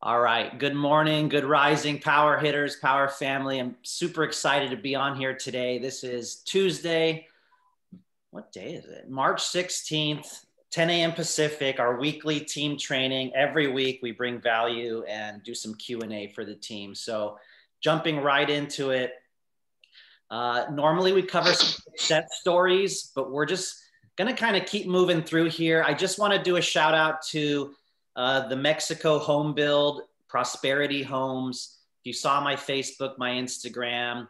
All right. Good morning. Good rising, Powur Hitters, Powur family. I'm super excited to be on here today. This is Tuesday. What day is it? March 16th, 10 a.m. Pacific, our weekly team training. Every week we bring value and do some Q&A for the team. So jumping right into it. Normally we cover some success stories, but we're just going to kind of keep moving through here. I just want to do a shout out to the Mexico home build, Prosperity Homes. If you saw my Facebook, my Instagram,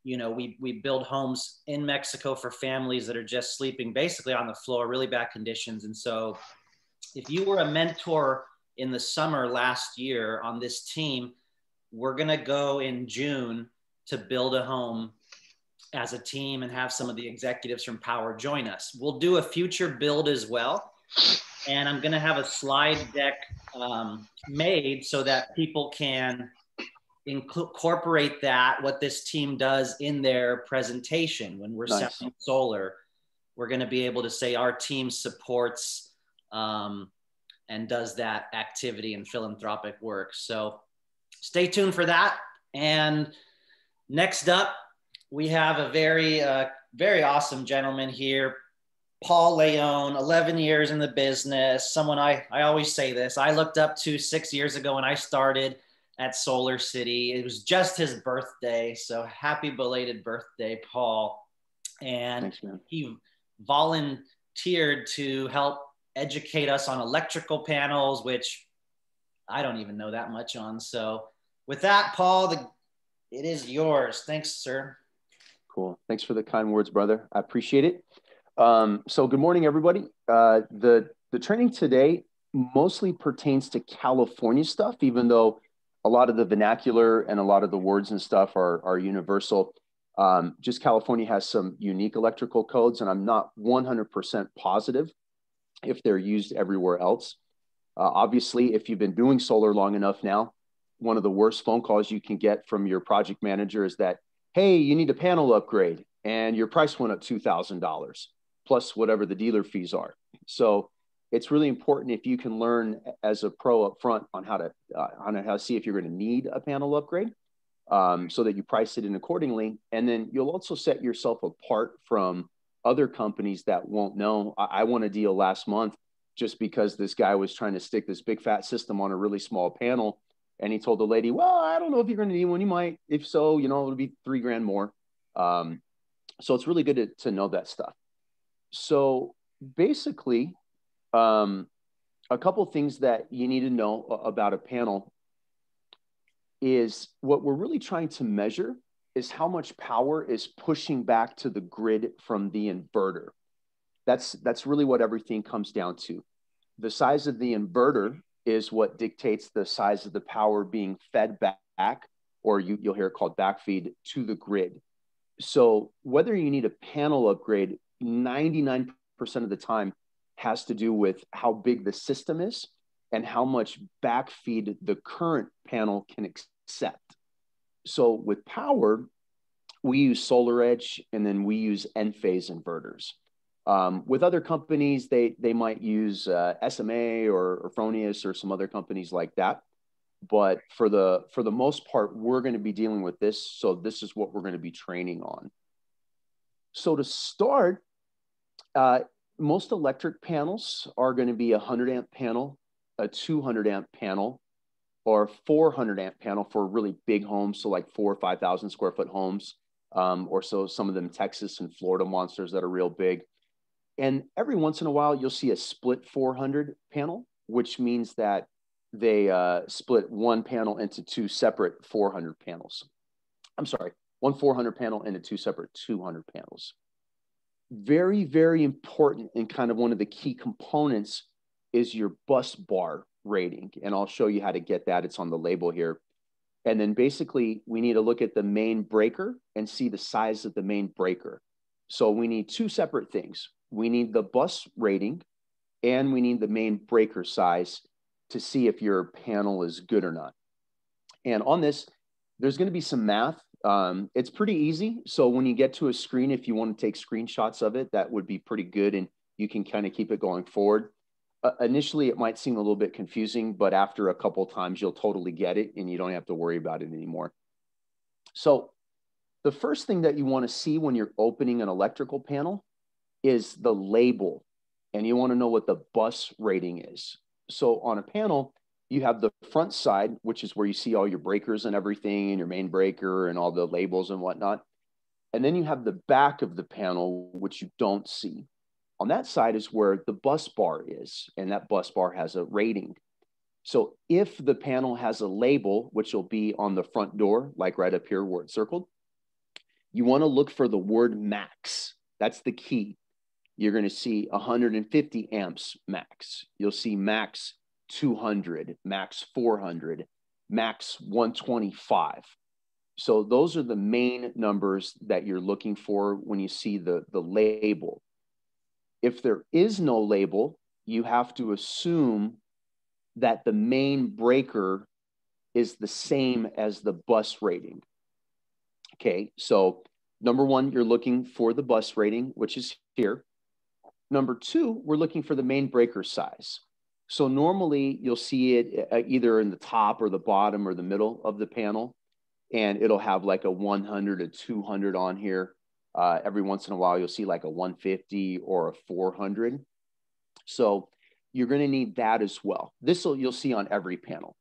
we build homes in Mexico for families that are just sleeping basically on the floor, really bad conditions. And so if you were a mentor in the summer last year on this team, we're going to go in June to build a home as a team and have some of the executives from Powur join us. We'll do a future build as well. And I'm going to have a slide deck made so that people can incorporate that, what this team does in their presentation. When we're selling solar, we're going to be able to say our team supports and does that activity and philanthropic work. So stay tuned for that. And next up, we have a very awesome gentleman here, Paul Leon, 11 years in the business, someone I always say this, I looked up to 6 years ago when I started at Solar City. It was just his birthday. So happy belated birthday, Paul. And thanks, man. He volunteered to help educate us on electrical panels, which I don't even know that much on. So with that, Paul, it is yours. Thanks, sir. Cool. Thanks for the kind words, brother. I appreciate it. So good morning, everybody. The training today mostly pertains to California stuff, even though a lot of the vernacular and a lot of the words and stuff are universal. Just California has some unique electrical codes, and I'm not 100% positive if they're used everywhere else. Obviously, if you've been doing solar long enough now, one of the worst phone calls you can get from your project manager is that, hey, you need a panel upgrade and your price went up $2,000 plus whatever the dealer fees are. So it's really important if you can learn as a pro up front on how to see if you're going to need a panel upgrade, so that you price it in accordingly. And then you'll also set yourself apart from other companies that won't know. I won a deal last month just because this guy was trying to stick this big fat system on a really small panel. And he told the lady, well, I don't know if you're going to need one. You might. If so, it'll be $3,000 more. So it's really good to know that stuff. So basically, a couple of things that you need to know about a panel is what we're really trying to measure is how much power is pushing back to the grid from the inverter. That's really what everything comes down to. The size of the inverter is what dictates the size of the power being fed back, or you'll hear it called backfeed, to the grid. So whether you need a panel upgrade, 99% of the time has to do with how big the system is and how much backfeed the current panel can accept. So with Powur, we use SolarEdge, and then we use Enphase inverters. With other companies, they might use SMA or Fronius or some other companies like that. But for the most part, we're going to be dealing with this. So this is what we're going to be training on. So to start, most electric panels are going to be a 100 amp panel, a 200 amp panel, or a 400 amp panel for really big homes. So like 4,000 or 5,000 square foot homes, or so some of them Texas and Florida monsters that are real big. And every once in a while, you'll see a split 400 panel, which means that they split one panel into two separate 400 panels. I'm sorry, one 400 panel into two separate 200 panels. Very, very important, and kind of one of the key components is your bus bar rating. And I'll show you how to get that. It's on the label here. And then basically, we need to look at the main breaker and see the size of the main breaker. So we need two separate things. We need the bus rating, and we need the main breaker size to see if your panel is good or not. And on this, there's going to be some math. It's pretty easy. So when you get to a screen, if you want to take screenshots of it, that would be pretty good. And you can kind of keep it going forward. initially it might seem a little bit confusing, but after a couple of times, you'll totally get it and you don't have to worry about it anymore. So the first thing that you want to see when you're opening an electrical panel is the label, and you want to know what the bus rating is. So on a panel, you have the front side, which is where you see all your breakers and everything, and your main breaker and all the labels and whatnot. And then you have the back of the panel, which you don't see. On that side is where the bus bar is, and that bus bar has a rating. So if the panel has a label, which will be on the front door, like right up here where it's circled, you want to look for the word max. That's the key. You're going to see 150 amps max. You'll see max 200, max 400, max 125. So those are the main numbers that you're looking for when you see the label. If there is no label, you have to assume that the main breaker is the same as the bus rating. Okay, so number one, you're looking for the bus rating, which is here. Number two, we're looking for the main breaker size. So normally you'll see it either in the top or the bottom or the middle of the panel, and it'll have like a 100, a 200 on here. Every once in a while, you'll see like a 150 or a 400. So you're going to need that as well. This you'll see on every panel.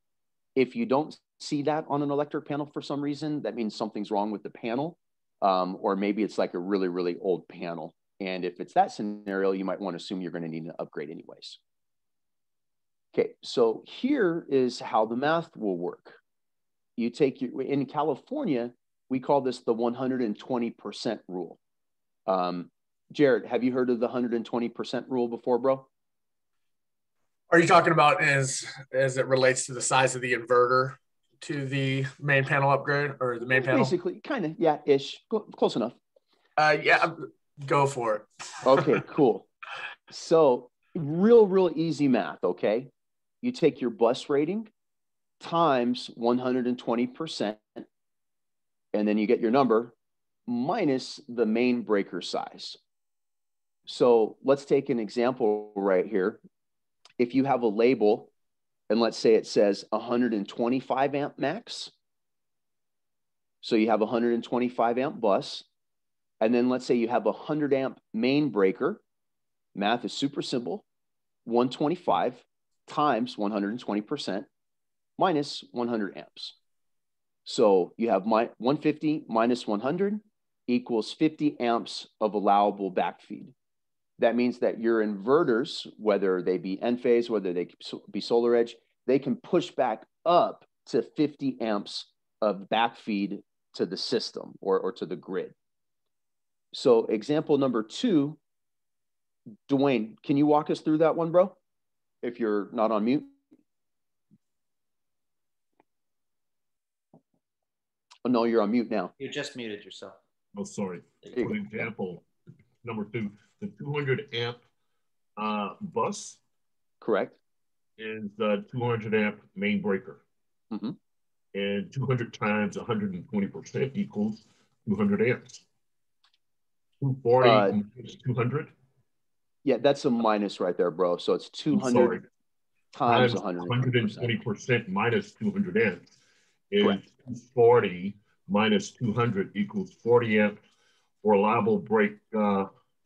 If you don't see that on an electric panel for some reason, that means something's wrong with the panel, or maybe it's like a really, really old panel. And if it's that scenario, you might want to assume you're going to need an upgrade anyways. Okay, so here is how the math will work. You take your, in California, we call this the 120% rule. Jared, have you heard of the 120% rule before, bro? Are you talking about as it relates to the size of the inverter to the main panel upgrade, or the main panel? Basically, kind of, yeah, ish. Close enough. Yeah, go for it. Okay, cool. So real easy math, okay? You take your bus rating times 120%, and then you get your number minus the main breaker size. So let's take an example right here. If you have a label, and let's say it says 125 amp max, so you have a 125 amp bus, and then let's say you have a 100 amp main breaker. Math is super simple. 125 times 120% minus 100 amps. So you have 150 minus 100 equals 50 amps of allowable backfeed. That means that your inverters, whether they be Enphase, whether they be Solar Edge, they can push back up to 50 amps of backfeed to the system or to the grid. So example number 2, Dwayne, can you walk us through that one, bro? If you're not on mute. Oh, no, you're on mute now. You just muted yourself. Oh, sorry. For example, number 2, the 200 amp bus. Correct. Is the 200 amp main breaker. Mm-hmm. And 200 times 120% equals 200 amps. 240 minus 200. Yeah, that's a minus right there, bro. So it's 200 times 120% minus 200 amps is correct. 240 minus 200 equals 40 amps for allowable break backfeed.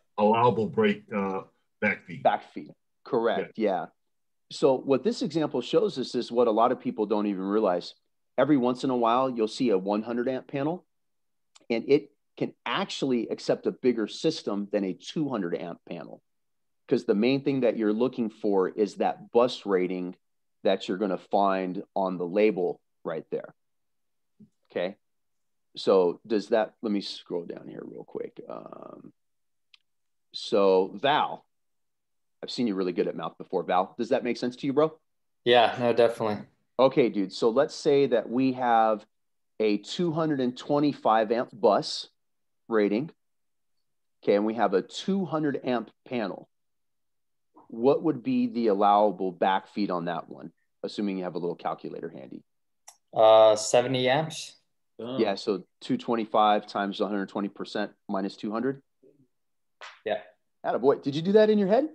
Backfeed, correct, yeah. So what this example shows us is what a lot of people don't even realize. Every once in a while, you'll see a 100 amp panel, and it can actually accept a bigger system than a 200 amp panel. Because the main thing that you're looking for is that bus rating that you're going to find on the label right there. Okay. So does that, let me scroll down here real quick. So Val, I've seen you really good at math before. Val, does that make sense to you, bro? Yeah, no, definitely. Okay, dude. So let's say that we have a 225 amp bus rating. Okay. And we have a 200 amp panel. What would be the allowable backfeed on that one? Assuming you have a little calculator handy. 70 amps. Boom. Yeah. So 225 times 120% minus 200. Yeah. Attaboy. Did you do that in your head?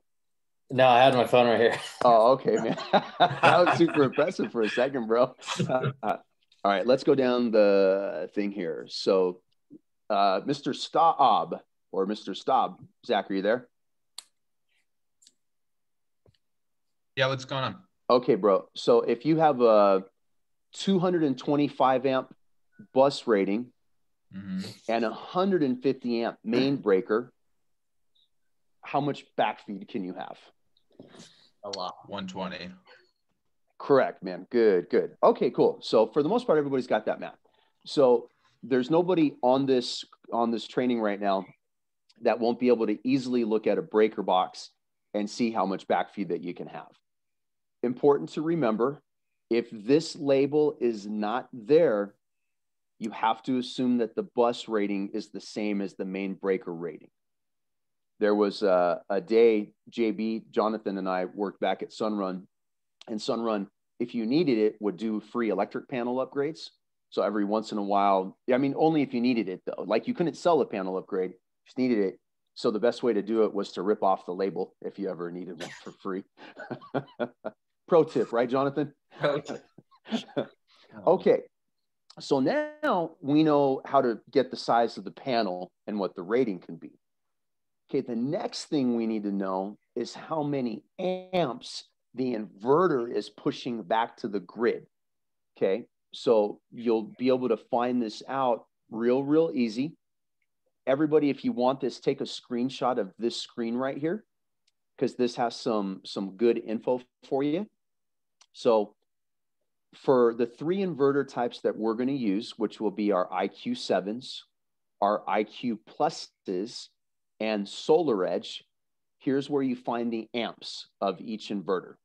No, I had my phone right here. Oh, okay, man. That was super impressive for a second, bro. All right, let's go down the thing here. So, Mr. Staub or Mr. Staub, Zach, are you there? Yeah, what's going on? Okay, bro. So if you have a 225 amp bus rating and a 150 amp main breaker, how much backfeed can you have? A lot. 120. Correct, man. Good, good. Okay, cool. So for the most part, everybody's got that math. So there's nobody on this training right now that won't be able to easily look at a breaker box and see how much backfeed that you can have. Important to remember, if this label is not there, you have to assume that the bus rating is the same as the main breaker rating. There was a day, JB, Jonathan, and I worked back at Sunrun, and Sunrun, if you needed it, would do free electric panel upgrades. So every once in a while, I mean, only if you needed it though. Like you couldn't sell a panel upgrade, just needed it. So the best way to do it was to rip off the label if you ever needed one for free. Pro tip, right, Jonathan? Pro tip. Okay, so now we know how to get the size of the panel and what the rating can be. Okay, the next thing we need to know is how many amps the inverter is pushing back to the grid. Okay, so you'll be able to find this out real easy. Everybody, if you want this, take a screenshot of this screen right here, because this has some good info for you. So for the three inverter types that we're going to use, which will be our IQ7s, our IQ pluses, and Solar Edge, here's where you find the amps of each inverter.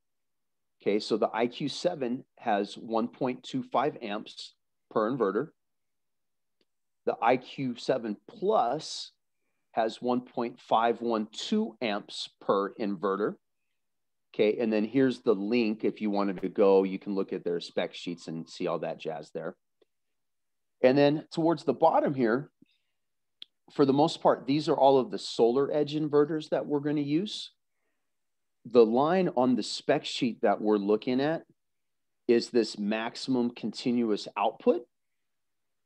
Okay, so the IQ7 has 1.25 amps per inverter. The IQ7 Plus has 1.512 amps per inverter. Okay, and then here's the link. If you wanted to go, you can look at their spec sheets and see all that jazz there. And then towards the bottom here, for the most part, these are all of the Solar Edge inverters that we're going to use. The line on the spec sheet that we're looking at is this maximum continuous output.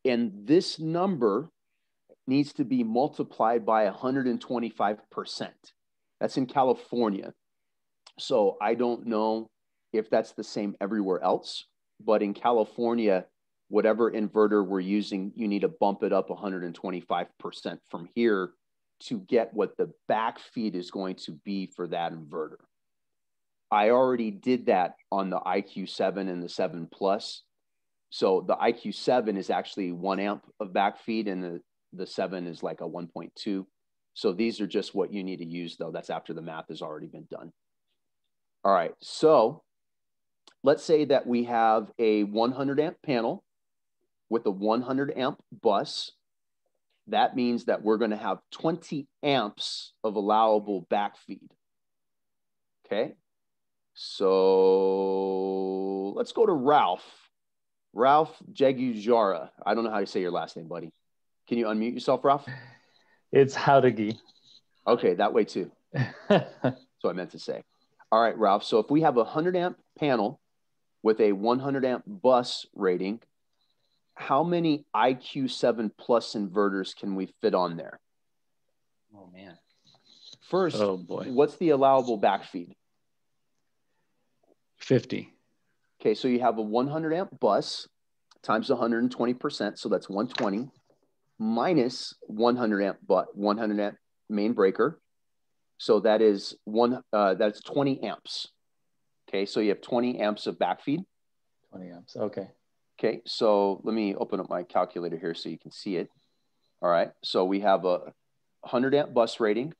And this number needs to be multiplied by 125%. That's in California. So I don't know if that's the same everywhere else, but in California, whatever inverter we're using, you need to bump it up 125% from here to get what the back feed is going to be for that inverter. I already did that on the IQ7 and the 7 Plus. So the IQ7 is actually 1 amp of back feed and the 7 is like a 1.2. So these are just what you need to use though. That's after the math has already been done. All right, so let's say that we have a 100 amp panel with a 100 amp bus. That means that we're going to have 20 amps of allowable backfeed. Okay, so let's go to Ralph. Ralph Jagujara. I don't know how to say your last name, buddy. Can you unmute yourself, Ralph? It's Haudegi. Okay, that way too. That's what I meant to say. All right, Ralph. So if we have a 100 amp panel with a 100 amp bus rating, how many IQ7 Plus inverters can we fit on there? Oh, man. First, Oh, boy. What's the allowable backfeed? 50. Okay, so you have a 100 amp bus times 120%, so that's 120, minus 100 amp main breaker. So that is that's 20 amps. Okay, so you have 20 amps of backfeed. 20 amps, okay. Okay, so let me open up my calculator here so you can see it. All right, so we have a 100 amp bus rating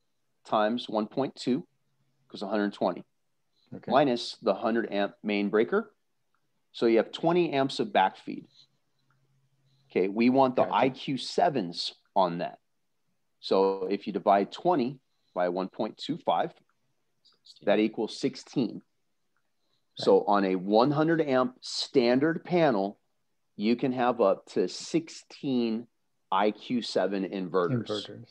times 1.2 because 120, okay, minus the 100 amp main breaker. So you have 20 amps of backfeed. Okay, we want the IQ7s on that. So if you divide 20 by 1.25, that equals 16. So on a 100 amp standard panel, you can have up to 16 IQ7 inverters.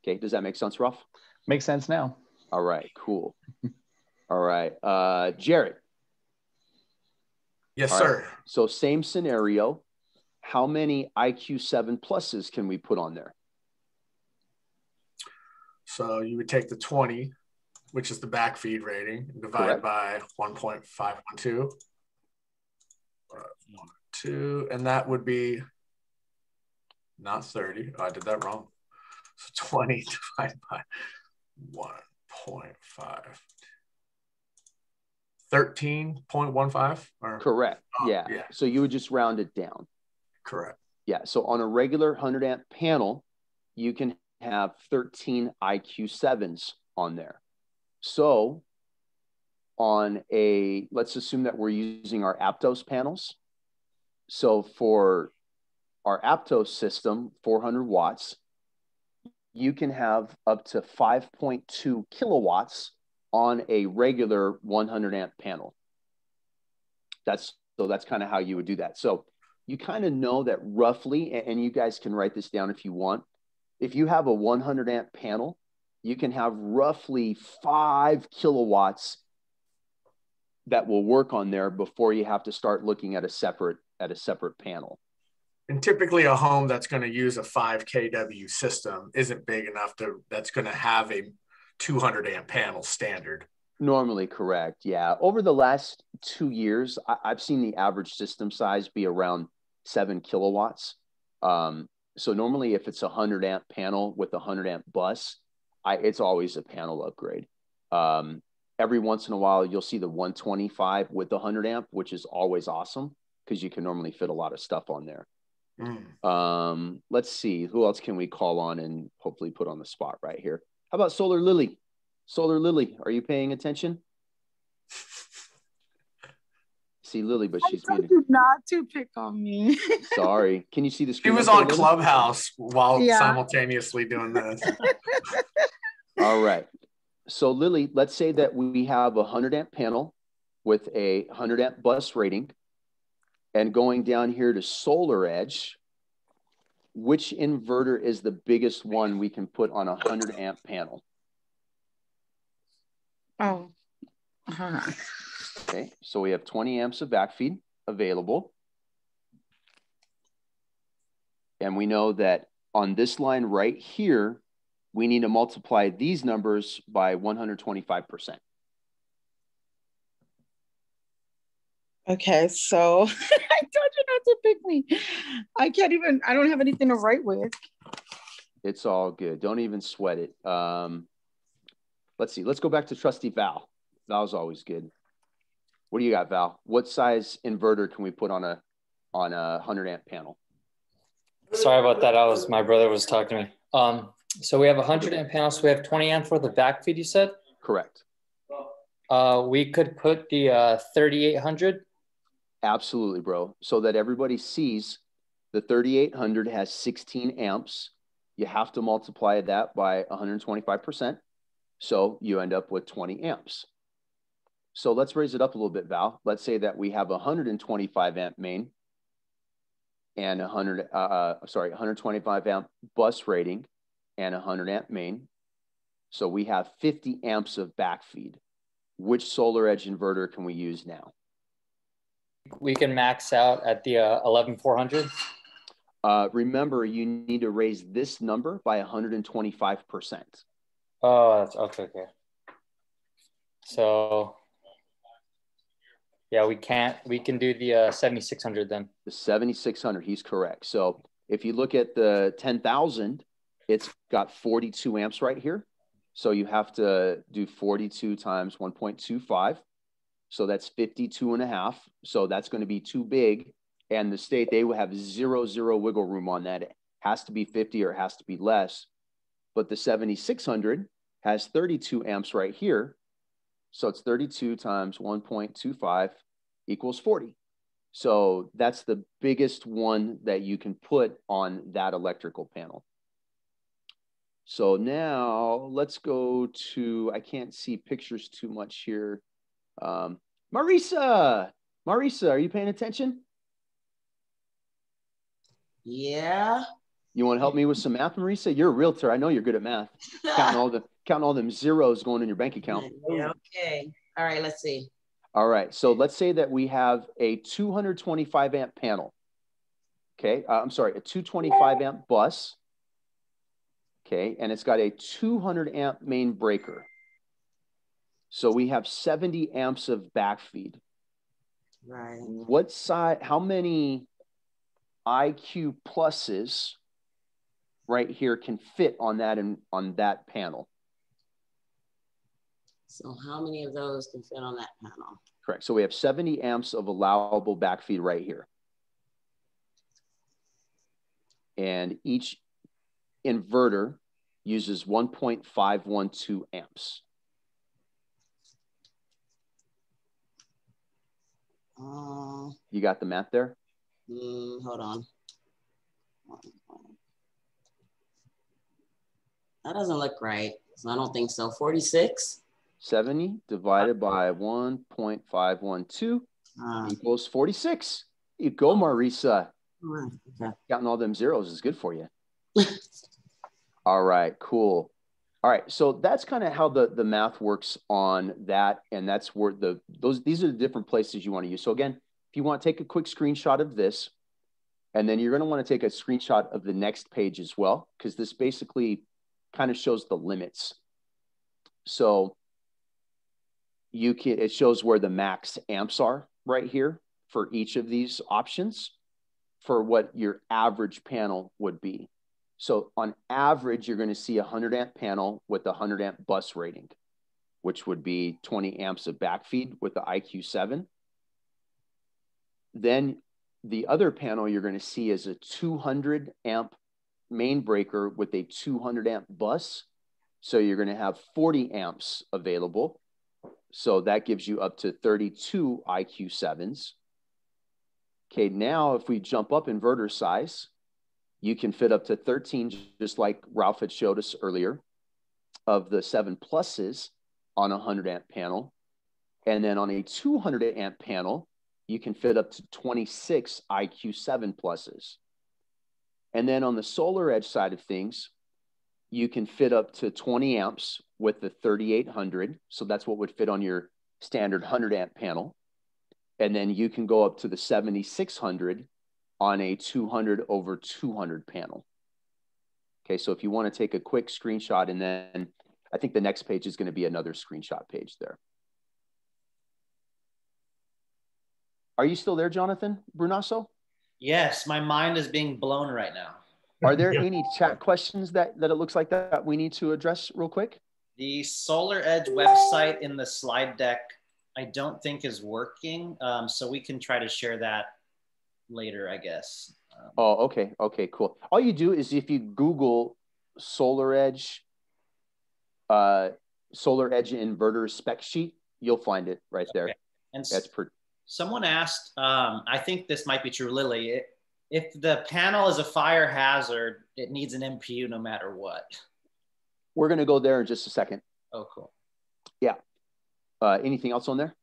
Okay, does that make sense, Ralph? Makes sense now. All right, cool. All right, Jared. Yes, All sir. right. So same scenario. How many IQ7 pluses can we put on there? So you would take the 20, which is the backfeed rating, and divide by 1.512. 2, and that would be not 30. Oh, I did that wrong. So 20 divided by 1.5. 13.15? Correct. Yeah. So you would just round it down. Correct. Yeah. So on a regular 100 amp panel, you can have 13 IQ7s on there. So on a, let's assume that we're using our Aptos panels. So for our Aptos system, 400 watts, you can have up to 5.2 kilowatts on a regular 100 amp panel. That's kind of how you would do that. So you kind of know that roughly, and you guys can write this down if you want. If you have a 100 amp panel, you can have roughly 5 kilowatts that will work on there before you have to start looking at a separate panel. And typically a home that's going to use a 5 kW system isn't big enough that's going to have a 200 amp panel standard. Normally, correct. Yeah. Over the last 2 years, I've seen the average system size be around 7 kilowatts. So normally if it's a 100 amp panel with a 100 amp bus, it's always a panel upgrade. Every once in a while, you'll see the 125 with the 100 amp, which is always awesome because you can normally fit a lot of stuff on there. Let's see, who else can we call on and hopefully put on the spot right here? How about Solar Lily? Solar Lily, are you paying attention? See Lily, but she's told you not to pick on me. Sorry. Can you see the screen? She was on Clubhouse while simultaneously doing this. All right. So Lily, let's say that we have a 100 amp panel with a 100 amp bus rating, and going down here to Solar Edge, which inverter is the biggest one we can put on a 100 amp panel? Oh. Okay, so we have 20 amps of backfeed available. And we know that on this line right here, we need to multiply these numbers by 125%. Okay, so I told you not to pick me. I don't have anything to write with. It's all good. Don't even sweat it. Let's see. Let's go back to trusty Val. Val's always good. What do you got, Val? What size inverter can we put on a 100 amp panel? Sorry about that. My brother was talking to me. So we have a 100 amp panel. So we have 20 amp for the backfeed, you said? Correct. We could put the 3800. Absolutely, bro. So that everybody sees the 3800 has 16 amps. You have to multiply that by 125%. So you end up with 20 amps. So let's raise it up a little bit, Val. Let's say that we have a 125 amp main and 125 amp bus rating and a 100 amp main. So we have 50 amps of backfeed. Which Solar Edge inverter can we use now? We can max out at the 11400. Remember, you need to raise this number by 125%. Oh, that's okay. So yeah, we can do the 7600 then. The 7600, he's correct. So if you look at the 10,000, it's got 42 amps right here. So you have to do 42 times 1.25. So that's 52.5. So that's going to be too big. And the state, they will have zero wiggle room on that. It has to be 50 or it has to be less. But the 7600 has 32 amps right here. So it's 32 times 1.25 equals 40. So that's the biggest one that you can put on that electrical panel. So now let's go to, I can't see pictures too much here. Marisa, are you paying attention? Yeah. You want to help me with some math, Marisa? You're a realtor. I know you're good at math. Counting all them zeros going in your bank account. Yeah, okay. All right, let's see. All right. So let's say that we have a 225 amp panel. Okay. I'm sorry, a 225 amp bus. Okay. And it's got a 200 amp main breaker. So we have 70 amps of backfeed. Right. What side, how many IQ pluses right here can fit on that and on that panel? So how many of those can fit on that panel? Correct. So we have 70 amps of allowable backfeed right here. And each inverter uses 1.512 amps. You got the math there? Hold on. That doesn't look right. So I don't think so. 46? 70 divided by 1.512 equals 46. You go, Marisa. Okay. Counting all them zeros is good for you. All right, cool. All right, so that's kind of how the math works on that, and that's where these are the different places you want to use. So again, if you want to take a quick screenshot of this, and then you're going to want to take a screenshot of the next page as well, because this basically kind of shows the limits. So it shows where the max amps are right here for each of these options for what your average panel would be. So on average, you're going to see a 100 amp panel with a 100 amp bus rating, which would be 20 amps of backfeed with the IQ7. Then the other panel you're going to see is a 200 amp main breaker with a 200 amp bus. So you're going to have 40 amps available. So that gives you up to 32 IQ7s. Okay, now if we jump up inverter size, you can fit up to 13, just like Ralph had showed us earlier, of the 7 pluses on a 100 amp panel. And then on a 200 amp panel, you can fit up to 26 IQ7 pluses. And then on the solar edge side of things, you can fit up to 20 amps with the 3800. So that's what would fit on your standard 100 amp panel. And then you can go up to the 7600 on a 200 over 200 panel. Okay, so if you want to take a quick screenshot, and then I think the next page is going to be another screenshot page there. Are you still there, Jonathan Brunasso? Yes, my mind is being blown right now. Are there any chat questions that it looks like that we need to address real quick? The Solar Edge website in the slide deck, I don't think is working. So we can try to share that later, I guess. Oh, okay. Okay, cool. All you do is if you Google Solar Edge inverter spec sheet, you'll find it right there. Okay. And that's pretty. Someone asked, I think this might be true, Lily, if the panel is a fire hazard, it needs an MPU no matter what. We're going to go there in just a second. Oh, cool. Yeah. Anything else on there?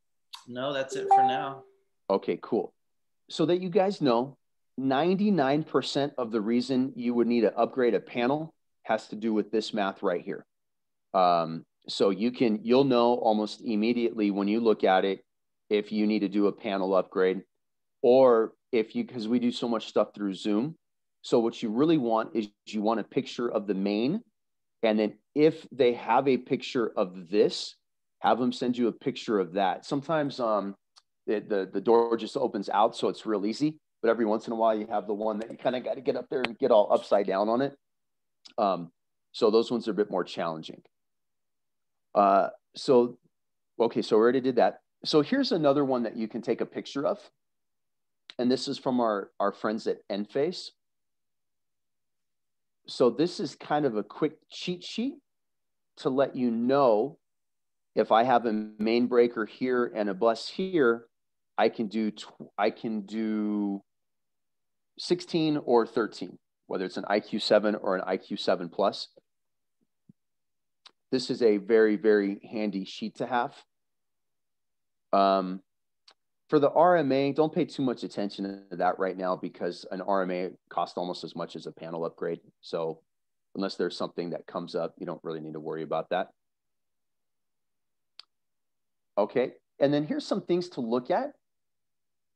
No, that's it for now. Okay, cool. So that you guys know, 99% of the reason you would need to upgrade a panel has to do with this math right here. So you'll know almost immediately when you look at it if you need to do a panel upgrade, or because we do so much stuff through Zoom. So what you really want is you want a picture of the main, and then if they have a picture of this, have them send you a picture of that. Sometimes the door just opens out, so it's real easy. But every once in a while, you have the one that you kind of got to get up there and get all upside down on it. So those ones are a bit more challenging. Okay, so we already did that. So here's another one that you can take a picture of. And this is from our friends at Enphase. So this is kind of a quick cheat sheet to let you know if I have a main breaker here and a bus here, I can do 16 or 13, whether it's an IQ7 or an IQ7 plus. This is a very, very handy sheet to have. For the RMA, don't pay too much attention to that right now because an RMA costs almost as much as a panel upgrade. So unless there's something that comes up, you don't really need to worry about that. Okay, and then here's some things to look at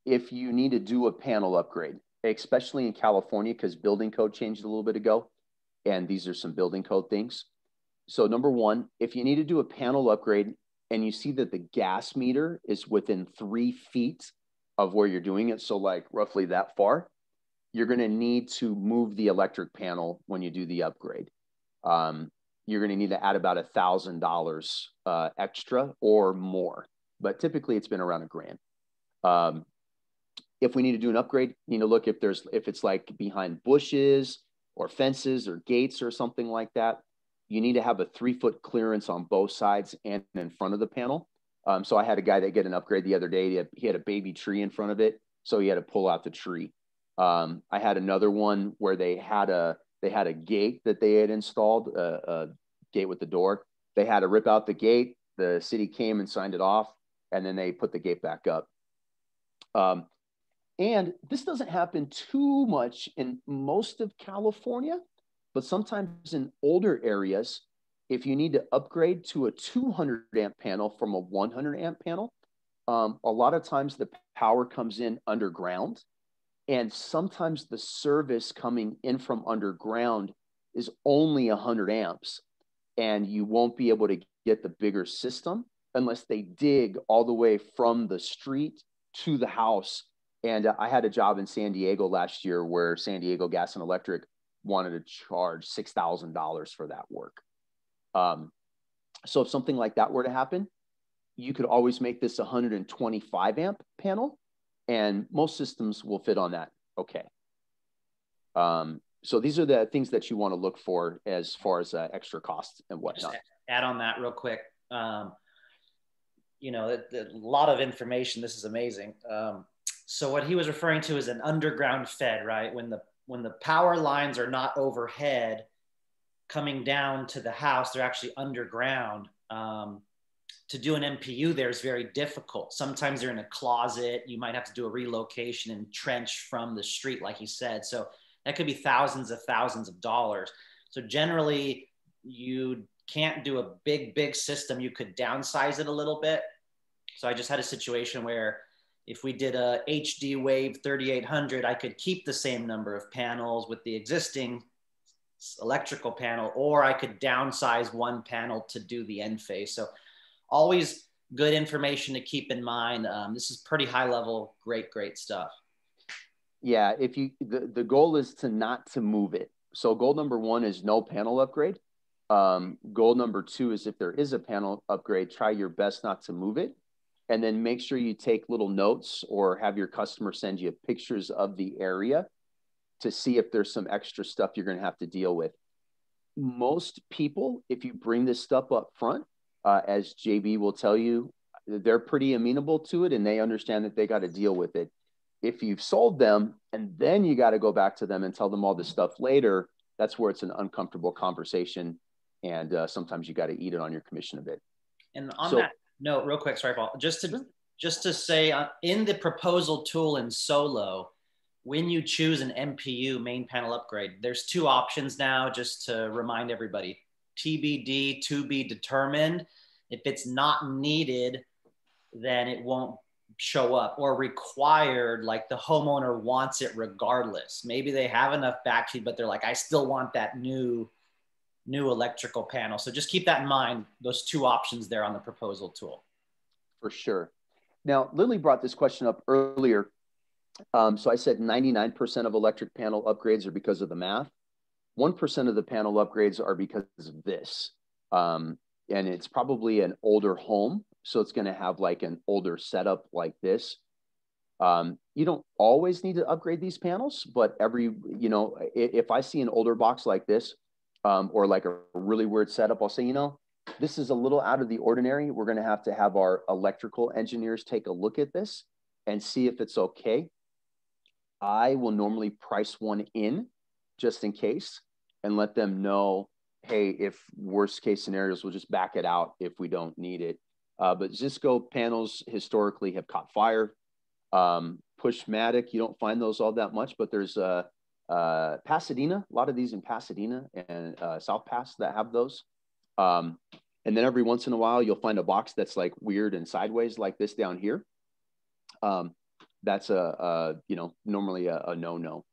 if you need to do a panel upgrade, especially in California, because building code changed a little bit ago, and these are some building code things. So number one, if you need to do a panel upgrade and you see that the gas meter is within 3 feet of where you're doing it, so like roughly that far, you're going to need to move the electric panel when you do the upgrade. You're going to need to add about $1,000 extra or more, but typically it's been around $1,000. If we need to do an upgrade, you need to look if it's like behind bushes or fences or gates or something like that. You need to have a 3-foot clearance on both sides and in front of the panel. So I had a guy that get an upgrade the other day. He had a baby tree in front of it, so he had to pull out the tree. I had another one where they had a gate that they had installed, a gate with the door. They had to rip out the gate. The city came and signed it off, and then they put the gate back up. And this doesn't happen too much in most of California, but sometimes in older areas, if you need to upgrade to a 200 amp panel from a 100 amp panel, a lot of times the power comes in underground, and sometimes the service coming in from underground is only 100 amps, and you won't be able to get the bigger system unless they dig all the way from the street to the house. And I had a job in San Diego last year where San Diego Gas and Electric wanted to charge $6,000 for that work. So if something like that were to happen, you could always make this a 125 amp panel, and most systems will fit on that. Okay. So these are the things that you want to look for as far as extra costs and whatnot. Just add on that real quick. You know, a lot of information. This is amazing. So what he was referring to is an underground fed, right? When the power lines are not overhead coming down to the house, they're actually underground. To do an MPU there is very difficult. Sometimes they're in a closet. You might have to do a relocation and trench from the street, like he said. So that could be thousands of dollars. So generally, you can't do a big system. You could downsize it a little bit. So I just had a situation where if we did a HD Wave 3800, I could keep the same number of panels with the existing electrical panel, or I could downsize one panel to do the end phase. So always good information to keep in mind. This is pretty high level, great stuff. Yeah, if you the goal is not to move it. So goal number 1 is no panel upgrade. Goal number 2 is if there is a panel upgrade, try your best not to move it. And then make sure you take little notes or have your customer send you pictures of the area to see if there's some extra stuff you're going to have to deal with. Most people, if you bring this stuff up front, as JB will tell you, they're pretty amenable to it and they understand that they got to deal with it. If you've sold them and then you got to go back to them and tell them all this stuff later, that's where it's an uncomfortable conversation. And sometimes you got to eat it on your commission a bit. And on that note, real quick, sorry, Paul, just to say in the proposal tool in Solo, when you choose an MPU main panel upgrade, there's 2 options now, just to remind everybody. TBD, to be determined. If it's not needed, then it won't show up, or required, like the homeowner wants it regardless. Maybe they have enough backfeed, but they're like, I still want that new electrical panel. So just keep that in mind, those 2 options there on the proposal tool. For sure. Now, Lily brought this question up earlier. So I said 99% of electric panel upgrades are because of the math. 1% of the panel upgrades are because of this. And it's probably an older home, so it's going to have like an older setup like this. You don't always need to upgrade these panels, but if I see an older box like this, or like a really weird setup, I'll say, this is a little out of the ordinary. We're going to have our electrical engineers take a look at this and see if it's okay. I will normally price one in just in case and let them know, hey, if worst case scenarios, we'll just back it out if we don't need it. But Zisco panels historically have caught fire. Pushmatic, you don't find those all that much, but there's Pasadena, a lot of these in Pasadena and South Pass that have those. And then every once in a while, you'll find a box that's like weird and sideways like this down here. That's normally a no-no.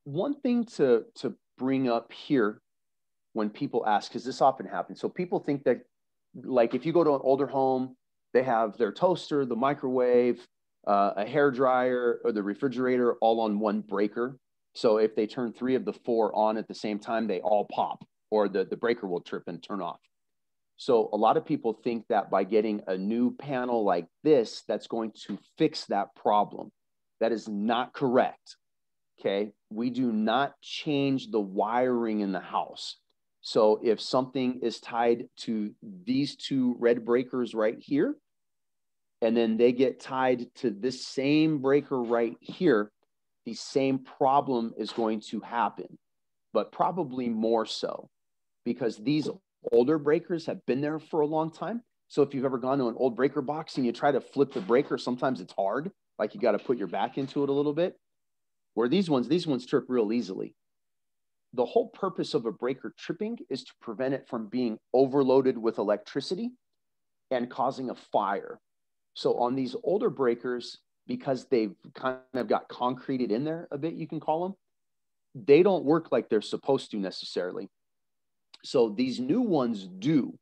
One thing to bring up here when people ask, because this often happens. So people think that, like, if you go to an older home, they have their toaster, the microwave, a hair dryer, or the refrigerator all on one breaker. So if they turn 3 of the 4 on at the same time, they all pop, or the breaker will trip and turn off. So a lot of people think that by getting a new panel like this, that's going to fix that problem. That is not correct. Okay, we do not change the wiring in the house. So if something is tied to these 2 red breakers right here, and then they get tied to this same breaker right here, the same problem is going to happen, but probably more so because these older breakers have been there for a long time. So if you've ever gone to an old breaker box and you try to flip the breaker, sometimes it's hard, like you got to put your back into it a little bit. Where these ones trip real easily. The whole purpose of a breaker tripping is to prevent it from being overloaded with electricity and causing a fire. So on these older breakers, because they've kind of got concreted in there a bit, you can call them, they don't work like they're supposed to necessarily. So these new ones do.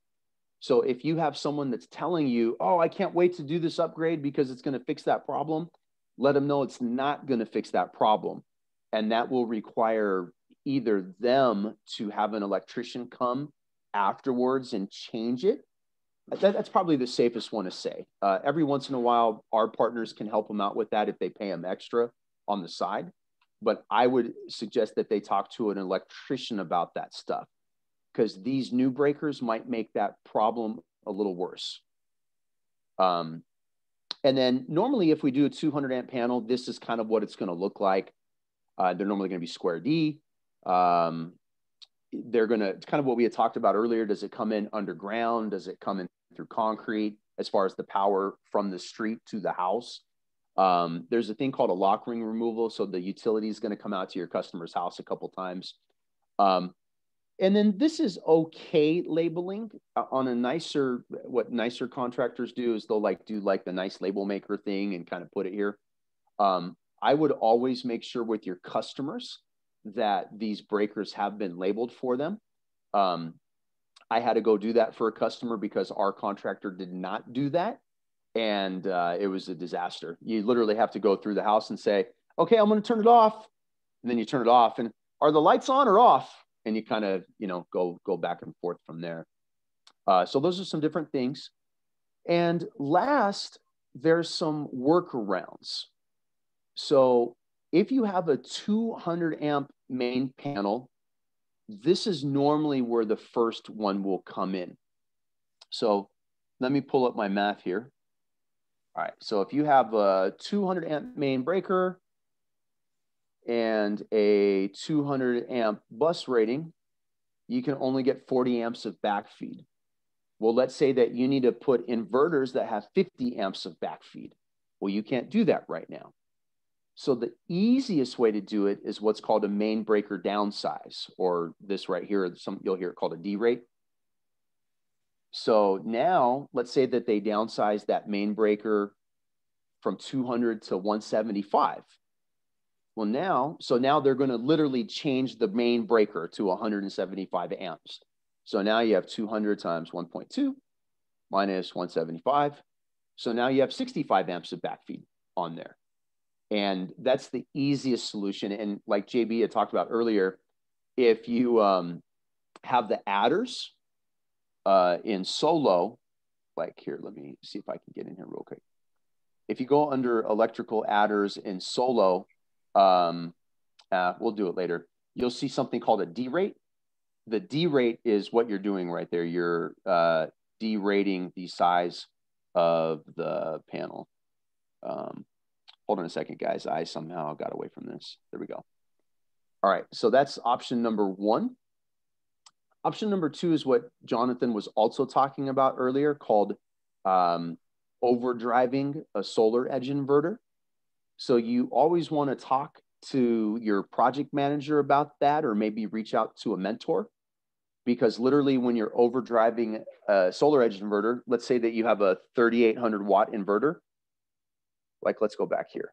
So if you have someone that's telling you, oh, I can't wait to do this upgrade because it's going to fix that problem, let them know it's not going to fix that problem. And that will require either them to have an electrician come afterwards and change it. That's probably the safest one to say. Every once in a while, our partners can help them out with that if they pay them extra on the side. But I would suggest that they talk to an electrician about that stuff, because these new breakers might make that problem a little worse. And then normally if we do a 200 amp panel, this is kind of what it's going to look like. They're normally going to be square D. They're going to, it's kind of what we had talked about earlier. Does it come in underground? Does it come in through concrete as far as the power from the street to the house? There's a thing called a lock ring removal. So the utility is going to come out to your customer's house a couple times. And then this is okay labeling on a nicer, what nicer contractors do is they'll do the nice label maker thing and kind of put it here. I would always make sure with your customers that these breakers have been labeled for them. I had to go do that for a customer because our contractor did not do that. And it was a disaster. You literally have to go through the house and say, okay, I'm going to turn it off. And then you turn it off and are the lights on or off? And you kind of, go back and forth from there. So those are some different things. And last, there's some workarounds. So if you have a 200 amp main panel, this is normally where the first one will come in. So let me pull up my math here. All right, so if you have a 200 amp main breaker and a 200 amp bus rating, you can only get 40 amps of backfeed. Well, let's say that you need to put inverters that have 50 amps of backfeed. Well, you can't do that right now. So the easiest way to do it is what's called a main breaker downsize, or this right here, you'll hear it called a derate. So now let's say that they downsize that main breaker from 200 to 175. Well, now they're going to literally change the main breaker to 175 amps. So now you have 200 times 1.2 minus 175. So now you have 65 amps of backfeed on there. And that's the easiest solution. And like JB had talked about earlier, if you have the adders in Solo, like here, let me see if I can get in here real quick. If you go under electrical adders in Solo, we'll do it later. You'll see something called a derate. The derate is what you're doing right there. You're derating the size of the panel. Hold on a second, guys. I somehow got away from this. There we go. All right, so that's option number 1. Option number 2 is what Jonathan was also talking about earlier, called overdriving a solar edge inverter. So you always want to talk to your project manager about that, or maybe reach out to a mentor. Because literally when you're overdriving a solar edge inverter, let's say that you have a 3,800 watt inverter. Like, let's go back here.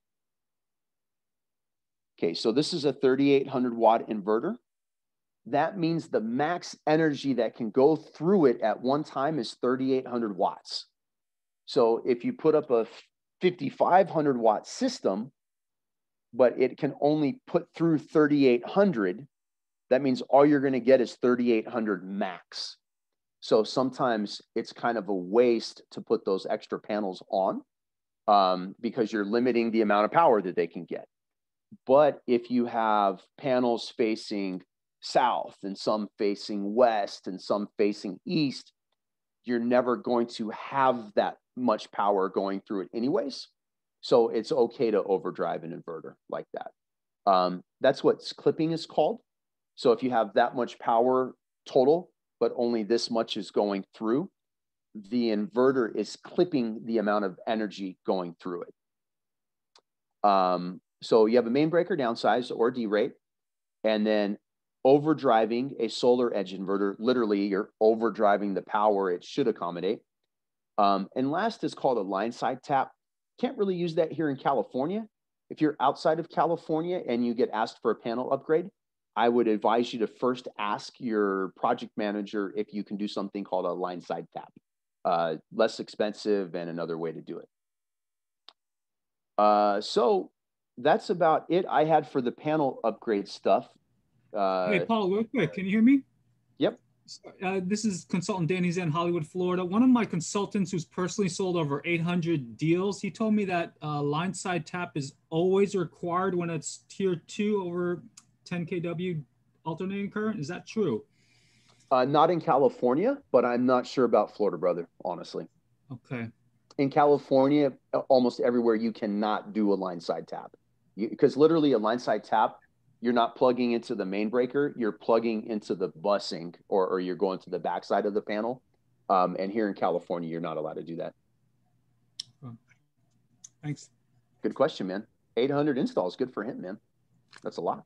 Okay, so this is a 3,800 watt inverter. That means the max energy that can go through it at one time is 3,800 watts. So if you put up a 5,500 watt system, but it can only put through 3,800, that means all you're going to get is 3,800 max. So sometimes it's kind of a waste to put those extra panels on because you're limiting the amount of power that they can get. But if you have panels facing south and some facing west and some facing east, you're never going to have that much power going through it anyways. So it's okay to overdrive an inverter like that. That's what clipping is called. So if you have that much power total, but only this much is going through, the inverter is clipping the amount of energy going through it. So you have a main breaker downsize or derate, and then overdriving a solar edge inverter. Literally, you're overdriving the power it should accommodate. And last is called a line side tap. Can't really use that here in California. If you're outside of California and you get asked for a panel upgrade, I would advise you to first ask your project manager if you can do something called a line side tap. Less expensive and another way to do it. So that's about it I had for the panel upgrade stuff. Hey, Paul, real quick, can you hear me? Yep. This is consultant Danny Zen, Hollywood, Florida. One of my consultants who's personally sold over 800 deals, he told me that line side tap is always required when it's tier 2 over 10 kW alternating current. Is that true? Not in California, but I'm not sure about Florida, brother, honestly. Okay. In California, almost everywhere you cannot do a line side tap. Because literally a line side tap, you're not plugging into the main breaker, you're plugging into the busing, or you're going to the backside of the panel. And here in California, you're not allowed to do that. Thanks. Good question, man. 800 installs, good for him, man. That's a lot.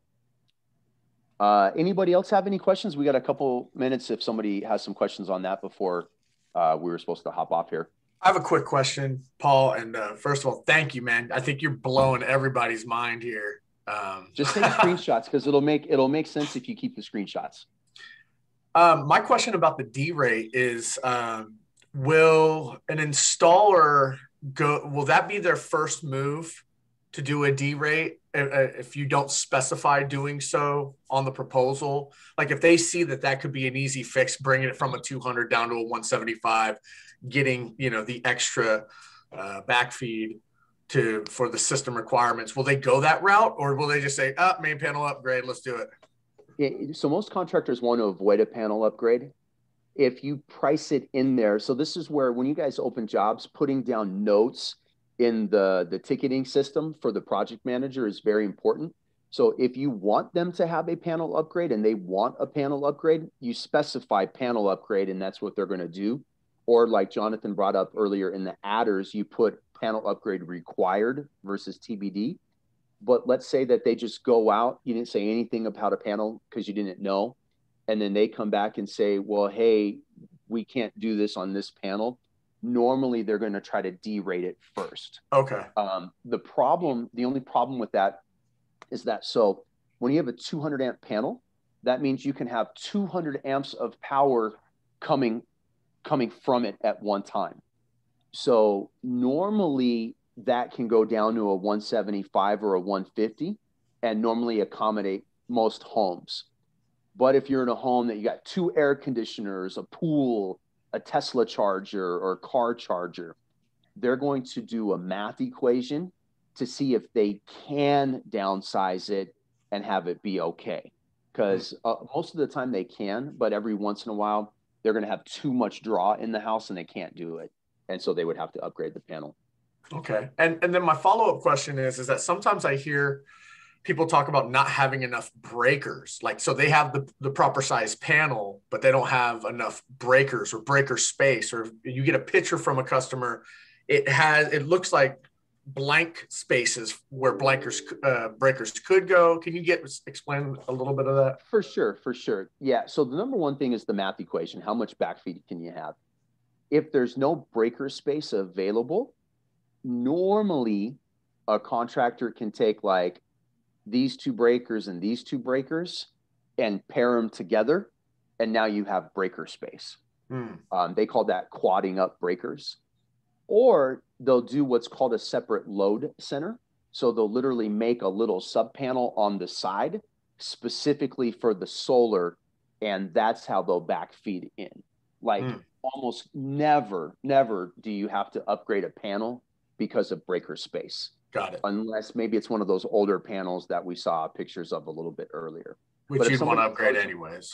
Anybody else have any questions? We got a couple minutes if somebody has some questions on that before we were supposed to hop off here. I have a quick question, Paul. And first of all, thank you, man. I think you're blowing everybody's mind here. Just take screenshots because it'll make sense if you keep the screenshots. My question about the derate is, will an installer will that be their first move to do a derate if you don't specify doing so on the proposal? Like if they see that could be an easy fix, bringing it from a 200 down to a 175, getting, the extra backfeed for the system requirements, will they go that route, or will they just say, main panel upgrade, let's do it? Yeah, so most contractors want to avoid a panel upgrade. If you price it in there, so this is where when you guys open jobs, putting down notes in the ticketing system for the project manager is very important. So if you want them to have a panel upgrade and they want a panel upgrade, you specify panel upgrade and that's what they're going to do. Or like Jonathan brought up earlier in the adders, you put panel upgrade required versus TBD. But let's say that they just go out, you didn't say anything about a panel because you didn't know. And then they come back and say, well, hey, we can't do this on this panel. Normally they're going to try to derate it first. Okay. The only problem with that is that, so when you have a 200 amp panel, that means you can have 200 amps of power coming from it at one time. So normally that can go down to a 175 or a 150 and normally accommodate most homes. But if you're in a home that you got 2 air conditioners, a pool, a Tesla charger or car charger, they're going to do a math equation to see if they can downsize it and have it be okay. Because most of the time they can, but every once in a while, they're going to have too much draw in the house and they can't do it. And so they would have to upgrade the panel. Okay. And then my follow-up question is that sometimes I hear people talk about not having enough breakers. Like, so they have the proper size panel, but they don't have enough breakers or breaker space. Or if you get a picture from a customer, it looks like blank spaces where breakers could go. Can you explain a little bit of that? For sure. Yeah. So the number one thing is the math equation. How much backfeed can you have? If there's no breaker space available, normally a contractor can take like these two breakers and these two breakers and pair them together, and now you have breaker space. They call that quadding up breakers. Or they'll do what's called a separate load center. So they'll literally make a little sub panel on the side specifically for the solar, and that's how they'll backfeed in. Like almost never do you have to upgrade a panel because of breaker space. Got it. Unless maybe it's one of those older panels that we saw pictures of a little bit earlier. Which you'd want to upgrade anyways.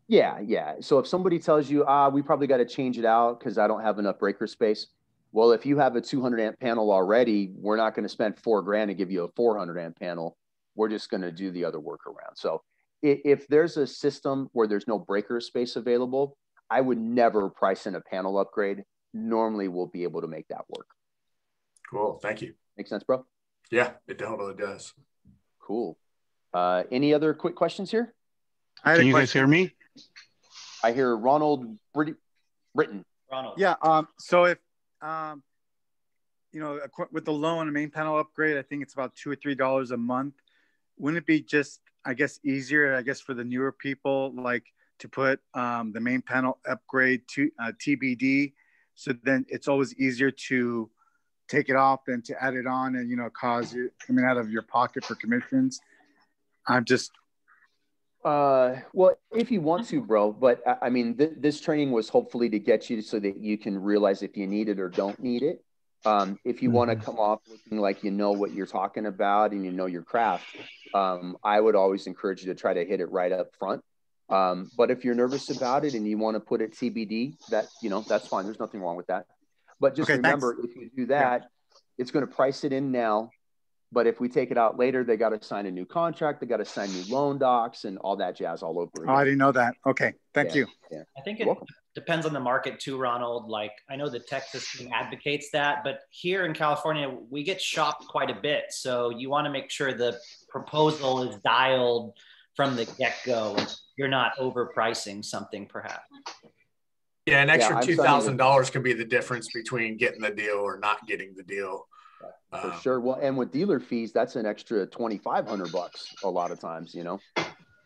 Yeah. So if somebody tells you, we probably got to change it out because I don't have enough breaker space. Well, if you have a 200 amp panel already, we're not going to spend $4,000 to give you a 400 amp panel. We're just going to do the other workaround. So if there's a system where there's no breaker space available, I would never price in a panel upgrade. Normally we'll be able to make that work. Cool. Thank you. Make sense, bro? Yeah, it totally does. Cool. Any other quick questions here? Can you guys hear me? I hear Ronald Britton. Ronald. Yeah. So if, with the loan, a main panel upgrade, I think it's about $2 or $3 a month. Wouldn't it be just, I guess, easier, for the newer people, like to put the main panel upgrade to TBD? So then it's always easier to take it off than to add it on and, cause you coming out of your pocket for commissions. I'm just. Well, if you want to, bro, but I mean, this training was hopefully to get you so that you can realize if you need it or don't need it. If you want to come off looking like you know what you're talking about and you know your craft, I would always encourage you to try to hit it right up front. But if you're nervous about it and you want to put it TBD, that's fine. There's nothing wrong with that. But just remember, if you do that, it's going to price it in now. But if we take it out later, they got to sign a new contract. They got to sign new loan docs and all that jazz all over again. Oh, I didn't know that. Okay. Thank you. Yeah. I think it depends on the market too, Ronald. Like I know the Texas team advocates that, but here in California, we get shopped quite a bit. So you want to make sure the proposal is dialed from the get-go. You're not overpricing something perhaps. Yeah, an extra $2,000 can be the difference between getting the deal or not getting the deal. For sure. Well, and with dealer fees, that's an extra $2,500 a lot of times,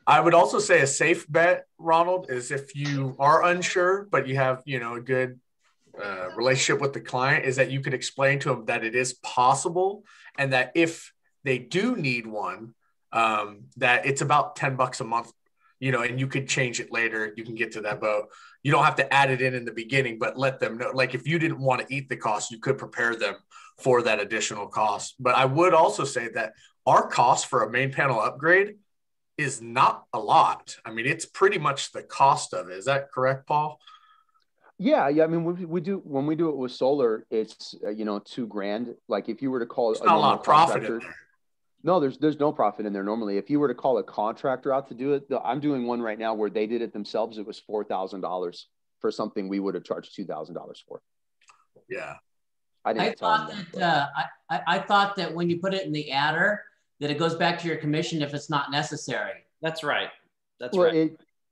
I would also say a safe bet, Ronald, is if you are unsure, but you have, a good relationship with the client, is that you could explain to them that it is possible and that if they do need one, that it's about $10 a month, and you could change it later. You can get to that boat. You don't have to add it in the beginning, but let them know. Like if you didn't want to eat the cost, you could prepare them for that additional cost. But I would also say that our cost for a main panel upgrade is not a lot. I mean, it's pretty much the cost of it. Is that correct, Paul? Yeah. I mean, we do when we do it with solar, it's $2,000. Like if you were to call it's not a lot of profit in there. No, there's no profit in there normally. If you were to call a contractor out to do it, I'm doing one right now where they did it themselves. It was $4,000 for something we would have charged $2,000 for. Yeah. I thought that when you put it in the adder, that it goes back to your commission if it's not necessary. That's right. That's right.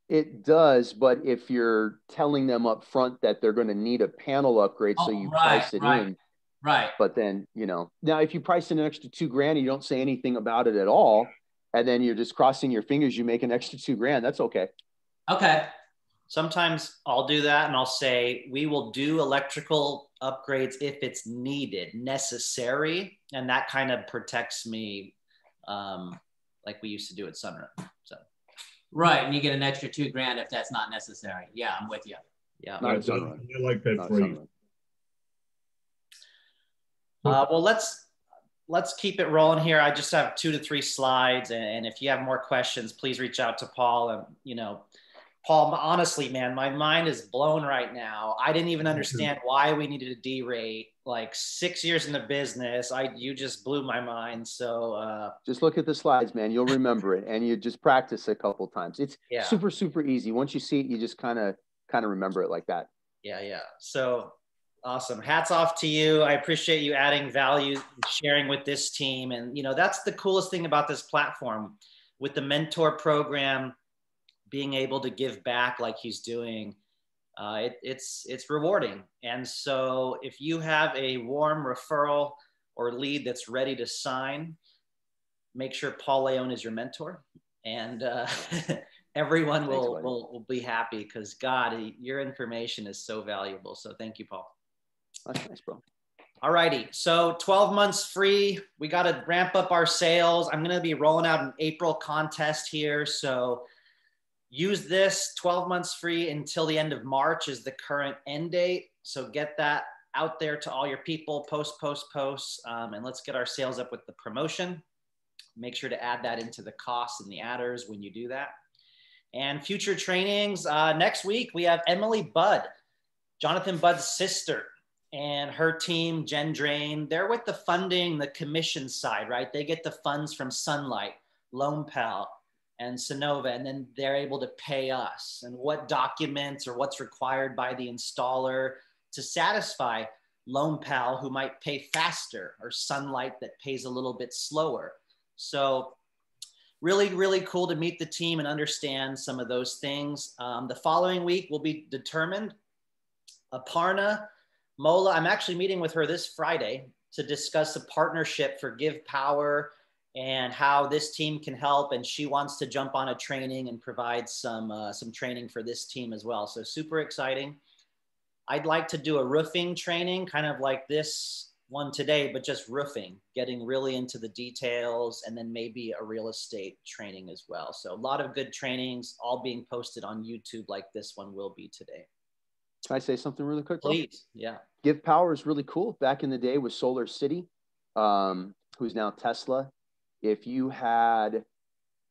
It does, but if you're telling them up front that they're going to need a panel upgrade, so you price it in. Right. But then, now if you price in an extra $2,000 and you don't say anything about it at all, and then you're just crossing your fingers, you make an extra $2,000, that's okay. Okay. Sometimes I'll do that and I'll say, we will do electrical upgrades if it's needed, necessary. And that kind of protects me like we used to do at Sunrun. So. Right. And you get an extra $2,000 if that's not necessary. Yeah, I'm with you. Yeah. I like that phrase. Well, let's keep it rolling here. I just have 2 to 3 slides. And if you have more questions, please reach out to Paul. And, Paul, honestly, man, my mind is blown right now. I didn't even understand why we needed a derate. Like 6 years in the business, you just blew my mind. So just look at the slides, man. You'll remember it, and you just practice a couple times. It's super, super easy. Once you see it, you just kind of remember it like that. Yeah. So Awesome. Hats off to you. I appreciate you adding value, sharing with this team. And, you know, that's the coolest thing about this platform with the mentor program, being able to give back like he's doing. It's rewarding. And so if you have a warm referral or lead that's ready to sign, make sure Paul Leon is your mentor, and everyone will be happy, because God, your information is so valuable. So thank you, Paul. That's nice, bro. All righty. So 12 months free. We got to ramp up our sales. I'm going to be rolling out an April contest here. So use this 12 months free until the end of March is the current end date. So get that out there to all your people, post, and let's get our sales up with the promotion. Make sure to add that into the costs and the adders when you do that. And future trainings, next week, we have Emily Budd, Jonathan Budd's sister, and her team, Jen Drain. They're with the funding, the commission side, right? They get the funds from Sunlight, LoanPal, and Sonova, and then they're able to pay us. And what documents or what's required by the installer to satisfy LoanPal, who might pay faster, or Sunlight that pays a little bit slower. So really, really cool to meet the team and understand some of those things. The following week will be determined. Aparna Mola, I'm actually meeting with her this Friday to discuss a partnership for Give Power and how this team can help. And she wants to jump on a training and provide some training for this team as well. So super exciting. I'd like to do a roofing training, kind of like this one today, but just roofing, getting really into the details, and then maybe a real estate training as well. So a lot of good trainings all being posted on YouTube like this one will be today. Can I say something really quick, bro? Please, yeah. Give Power is really cool. Back in the day with Solar City, who's now Tesla, if you had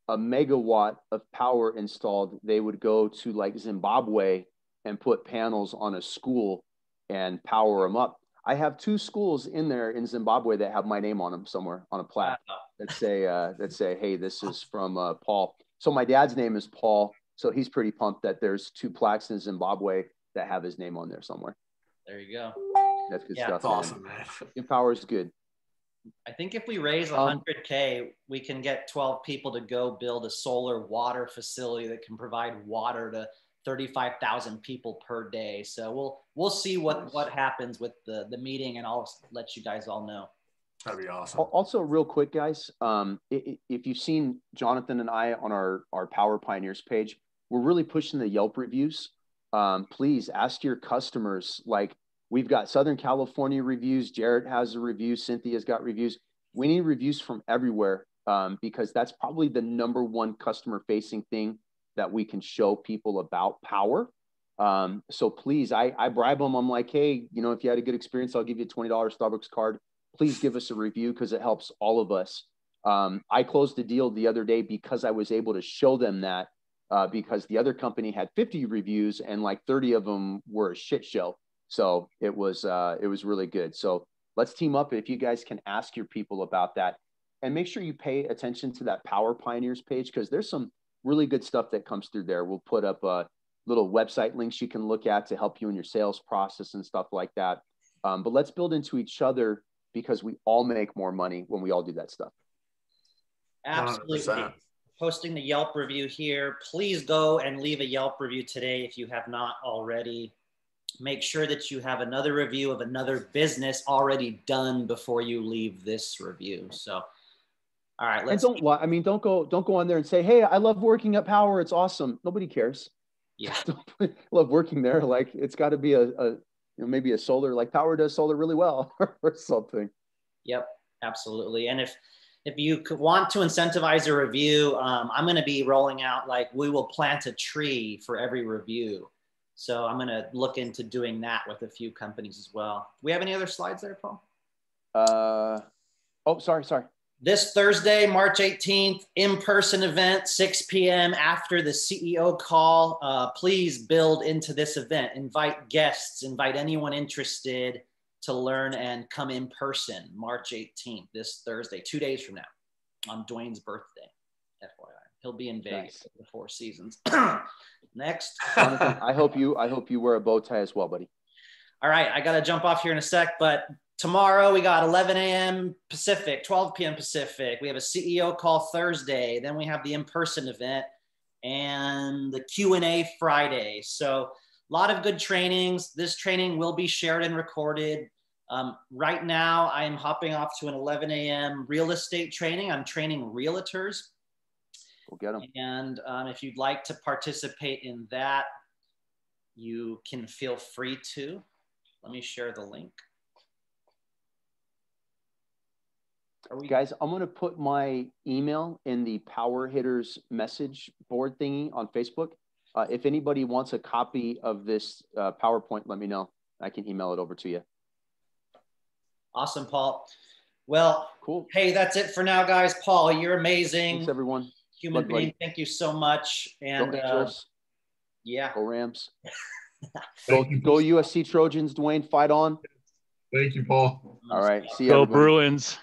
a megawatt of power installed, they would go to like Zimbabwe and put panels on a school and power them up. I have 2 schools in there in Zimbabwe that have my name on them somewhere on a plaque that say, hey, this is from Paul. So my dad's name is Paul. So he's pretty pumped that there's 2 plaques in Zimbabwe that have his name on there somewhere. There you go. That's good stuff. That's awesome, man. Power is good. I think if we raise 100K, we can get 12 people to go build a solar water facility that can provide water to 35,000 people per day. So we'll see what happens with the meeting, and I'll let you guys all know. That'd be awesome. Also, real quick, guys, if you've seen Jonathan and I on our Power Pioneers page, we're really pushing the Yelp reviews. Please ask your customers. Like, we've got Southern California reviews. Jarrett has a review. Cynthia's got reviews. We need reviews from everywhere, because that's probably the #1 customer facing thing that we can show people about Power. So please, I bribe them. I'm like, hey, you know, if you had a good experience, I'll give you a $20 Starbucks card. Please give us a review, because it helps all of us. I closed a deal the other day because I was able to show them that, because the other company had 50 reviews and like 30 of them were a shit show. So it was really good. So let's team up. If you guys can ask your people about that, and make sure you pay attention to that Power Pioneers page, because there's some really good stuff that comes through there. We'll put up little website links you can look at to help you in your sales process and stuff like that. But let's build into each other, because we all make more money when we all do that stuff. Absolutely. 100%. Posting the Yelp review here. Please go and leave a Yelp review today if you have not already. Make sure that you have another review of another business already done before you leave this review. So, all right. Let's. And don't go on there and say, hey, I love working at Power. It's awesome. Nobody cares. Yeah. Love working there. Like, it's got to be maybe a solar, like Power does solar really well or something. Yep, absolutely. And if you want to incentivize a review, I'm going to be rolling out, like, we will plant a tree for every review. So I'm going to look into doing that with a few companies as well. Do we have any other slides there, Paul? Sorry. This Thursday, March 18th, in-person event, 6 p.m. after the CEO call. Please build into this event. Invite guests, invite anyone interested to learn and come in person, March 18th, this Thursday, 2 days from now, on Dwayne's birthday, FYI. He'll be in Vegas at the Four Seasons. Next. Jonathan, I hope you wear a bow tie as well, buddy. All right, I got to jump off here in a sec, but tomorrow we got 11 a.m. Pacific, 12 p.m. Pacific. We have a CEO call Thursday. Then we have the in-person event and the Q&A Friday. So a lot of good trainings. This training will be shared and recorded. Right now, I am hopping off to an 11 a.m. real estate training. I'm training realtors. Go get them. And if you'd like to participate in that, you can feel free to. Let me share the link. Guys, I'm going to put my email in the Powur Hitters message board thingy on Facebook. If anybody wants a copy of this PowerPoint, let me know. I can email it over to you. Awesome, Paul. Well, cool. Hey, that's it for now, guys. Paul, you're amazing. Thanks, everyone. Human being, thank you so much. And go Angels. Yeah. Go Rams. go USC Trojans, Dwayne. Fight on. Thank you, Paul. All right. See you. Go Bruins.